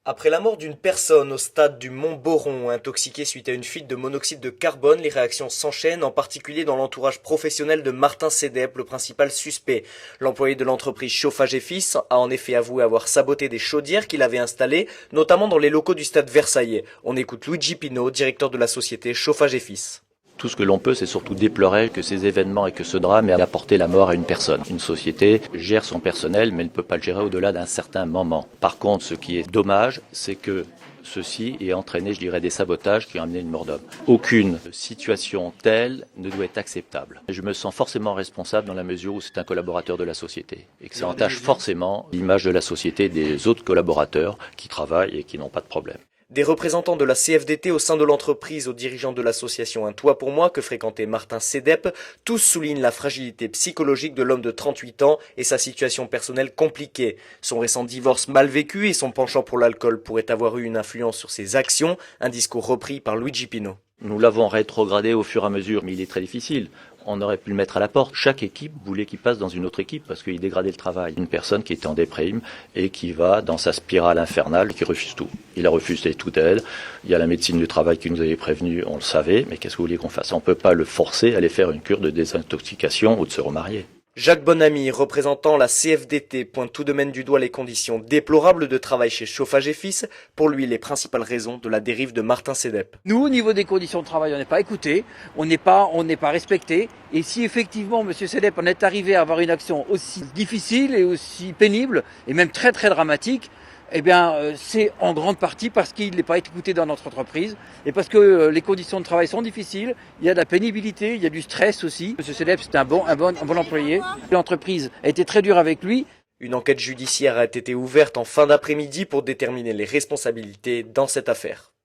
Après la mort d'une personne au stade du Mont Boron, intoxiquée suite à une fuite de monoxyde de carbone, les réactions s'enchaînent, en particulier dans l'entourage professionnel de Martin Cédep, le principal suspect. L'employé de l'entreprise Chauffage et Fils a en effet avoué avoir saboté des chaudières qu'il avait installées, notamment dans les locaux du stade Versailles. On écoute Luigi Pino, directeur de la société Chauffage et Fils. Tout ce que l'on peut, c'est surtout déplorer que ces événements et que ce drame ait apporté la mort à une personne. Une société gère son personnel, mais ne peut pas le gérer au-delà d'un certain moment. Par contre, ce qui est dommage, c'est que ceci ait entraîné, je dirais, des sabotages qui ont amené une mort d'homme. Aucune situation telle ne doit être acceptable. Je me sens forcément responsable dans la mesure où c'est un collaborateur de la société et que ça entache forcément l'image de la société des autres collaborateurs qui travaillent et qui n'ont pas de problème. Des représentants de la CFDT au sein de l'entreprise aux dirigeants de l'association Un Toit pour moi que fréquentait Martin Cédep, tous soulignent la fragilité psychologique de l'homme de 38 ans et sa situation personnelle compliquée. Son récent divorce mal vécu et son penchant pour l'alcool pourraient avoir eu une influence sur ses actions, un discours repris par Luigi Pino. Nous l'avons rétrogradé au fur et à mesure, mais il est très difficile. On aurait pu le mettre à la porte. Chaque équipe voulait qu'il passe dans une autre équipe parce qu'il dégradait le travail. Une personne qui était en déprime et qui va dans sa spirale infernale, qui refuse tout. Il a refusé tout d'elle. Il y a la médecine du travail qui nous avait prévenu, on le savait, mais qu'est-ce que vous voulez qu'on fasse? On ne peut pas le forcer à aller faire une cure de désintoxication ou de se remarier. Jacques Bonamy, représentant la CFDT, pointe tout de même du doigt les conditions déplorables de travail chez Chauffage et Fils, pour lui les principales raisons de la dérive de Martin Cédep. Nous, au niveau des conditions de travail, on n'est pas écouté, on n'est pas respecté. Et si effectivement, M. Cédep en est arrivé à avoir une action aussi difficile et aussi pénible, et même très très dramatique, eh bien, c'est en grande partie parce qu'il n'est pas écouté dans notre entreprise et parce que les conditions de travail sont difficiles, il y a de la pénibilité, il y a du stress aussi. M. Cédep, c'est un bon employé. L'entreprise a été très dure avec lui. Une enquête judiciaire a été ouverte en fin d'après-midi pour déterminer les responsabilités dans cette affaire.